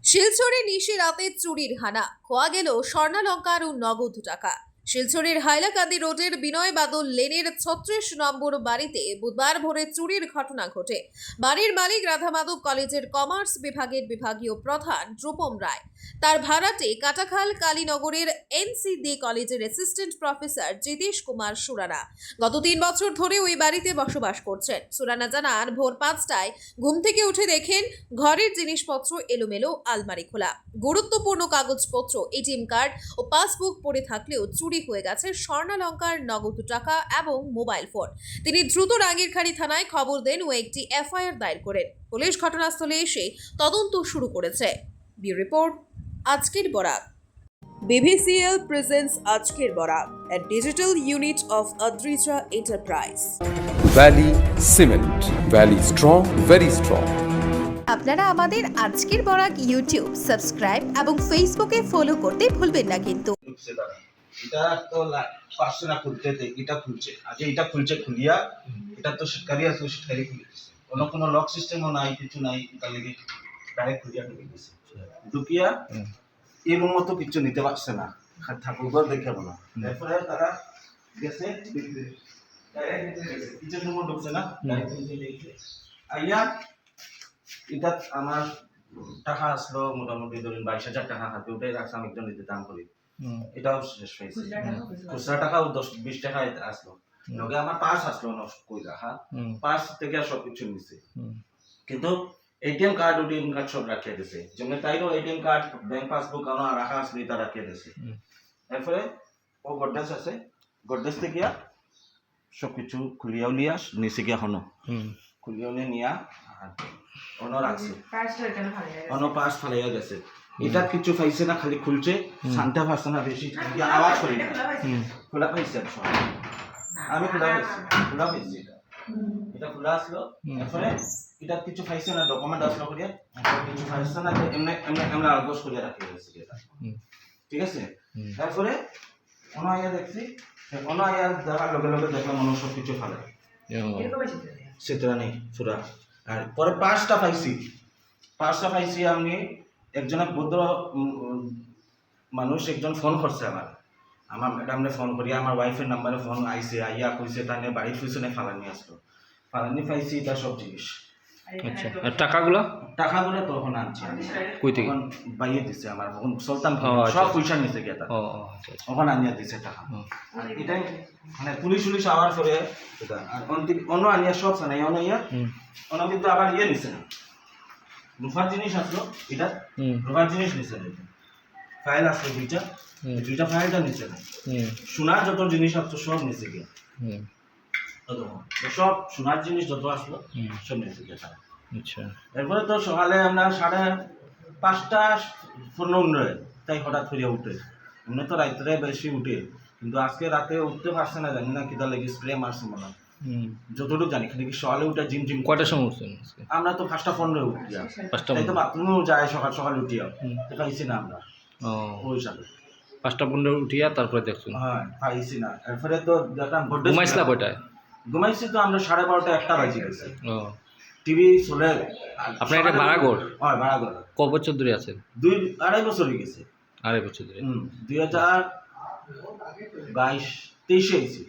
শিলচরে নিশি রাতে চুরির হানা, খোয়া গেল স্বর্ণালঙ্কার ও নগদ টাকা। শিলচরের হাইলাকান্দি রোডের বিনয় বাদল লেনের 36 নম্বর বাড়িতে বুধবার ভোরে চুরির ঘটনা ঘটে। বাড়ির মালিক রাধা মাধব কলেজের কমার্স বিভাগের বিভাগীয় প্রধান রূপম রায়। তার ভাড়াটে কাটাখাল কালীনগরের এনসিডি কলেজের অ্যাসিস্ট্যান্ট প্রফেসর জিতেশ কুমার সুরানা গত 3 বছর ধরে ওই বাড়িতে বসবাস করছেন। সুরানা জানান, ভোর 5টায় ঘুম থেকে উঠে দেখেন ঘরের জিনিসপত্র এলোমেলো, আলমারি খোলা, গুরুত্বপূর্ণ কাগজপত্র, এটিএম কার্ড ও পাসবুক পড়ে থাকলেও চুরি হয়ে গেছে স্বর্ণালঙ্কার, নগদ টাকা এবং মোবাইল ফোন। তিনি দ্রুত রাঙ্গিরখাড়ি থানায় খবর দেন ও একটি এফআইআর দায়ের করেন। পুলিশ ঘটনাস্থলে এসে তদন্ত শুরু করেছে। ব্যুরো রিপোর্ট, আজকের বরাক। BVCL presents আজকের Barak, a digital unit of Adrija Enterprise. Valley Cement. Valley strong, very strong. আপনারা আমাদের আজকের বরাক ইউটিউব সাবস্ক্রাইব এবং ফেসবুকে ফলো করতে ভুলবেন না কিন্তু। এটা তো পারছে না খুলতে, এটা খুলছে আগে, এটা খুলছে খুলিয়া, এটা তো শিকারি আছে, শিকারি খুলে দিচ্ছে, কোনো লক সিস্টেমও নাই, কিছু নাই, এটা লেগে ডাইরেক্ট খুলিয়া ঢুকে দিচ্ছে। ঢুকিয়া এরকম মতো কিছু নিতে পারছে না, ঠাকুরঘর দেখে বলা। তারপরে তারা গেছে কিচেন রুমও ঢুকছে না, আইয়া এটা আমার টাকা আসলো মোটামুটি ধরুন 22,000 টাকা হাতে উঠে রাখছে, আমি একজন দিতে দাম করি, এটাও শেষ হয়েছে। খুচরা টাকাও 10-20 টাকা আসলো, লগে আমার পার্স আসলো নষ্ট করে রাখা, পার্স থেকে সবকিছু নিছে, কিন্তু এটিএম কার্ড সব রাখিয়ে দিছে। যেমন তাইরও এটিএম কার্ড, ব্যাংক পাসবুক আমার রাখা আসলে এটা রাখিয়ে দিছে। এরপরে ও গডরেজ আছে, গডরেজ থেকে সবকিছু খুলিয়াও লিয়া নিচে গিয়া হনো খুলিয়াও নিয়া অন্য রাখছে, অন্য পার্স ফালাইয়া গেছে। এটা কিছু পাইছে না, খালি খুলছে, শান্তা পারছে না বেশি, আওয়াজ করি না, খোলা পাইছে। আমি খোলা পাইছি, এটা খোলা আসলো। এরপরে এটা কিছু পাইছে না, ডকুমেন্ট আসলো করিয়া কিছু পাইছে না, এমনি এমনি এমনি আলগোস করিয়া রাখি গেছে এটা, ঠিক আছে। তারপরে অন্য আইয়া দেখছি, অন্য আইয়া দেখার লগে লগে দেখলাম অন্য সব কিছু ফালে, সেটা নেই পুরা। আর পরে পাঁচটা পাইছি আমি। একজন ভদ্র মানুষ একজন ফোন করছে আমার ম্যাডামরে ফোন করি, আমার ওয়াইফের নাম্বারে ফোন আইছে, আইয়া কইছে তানে বাড়ির পিছনে ফালানি আসলো, ফালানি পাইছি এটা সব জিনিস। আচ্ছা, আর টাকাগুলো তখন আনছি কই থেকে? তখন বাইয়ে দিছে আমার, তখন সুলতান সব পয়সা নিছে গেতা, তখন আনিয়া দিছে টাকা। আর এটাই মানে পুলিশ আওয়ার পরে এটা, আর অন্য আনিয়া সব সানাই অনাইয়া অন্য, কিন্তু আবার ইয়ে নিছে না, রুফার জিনিস আসলো, এটা রুফার জিনিস নিছে না, ফাইল আসলো দুইটা ফাইলটা নিচে না, সোনার যত জিনিস আসতো সব নিচে গিয়ে, সব সোনার জিনিস যত আসলো সব নিচে গিয়ে। আচ্ছা, এরপরে তো সকালে আমরা 5:15 তাই হঠাৎ ফিরে উঠে, এমনি তো রাত্রে বেশি উঠে, কিন্তু আজকে রাতে উঠতে পারছে না, জানি না কিটা লেগে স্প্রে মারছে মনে হয়, যতটুকু জানি। খালি কি সকালে উঠে জিম কয়টার সময় উঠছেন? আমরা তো 5:15 উঠিয়া, তাই তো বাথরুমেও যায় সকাল উঠিয়া, পাইছি না আমরা ওই হিসাবে 5:15 উঠিয়া তারপরে দেখছেন? হ্যাঁ, পাইছি না। এরপরে তো দেখলাম ঘুমাইছিলা কয়টায়? ঘুমাইছি তো আমরা 12:30 1টা বাজে গেছে। টিভি চলে। আপনার এটা ভাড়াঘর? হ্যাঁ, ভাড়াঘর। ক বছর ধরে আছেন? 2-2.5 বছর হয়ে গেছে। 2.5 বছর ধরে। 2022-23 এসেছি।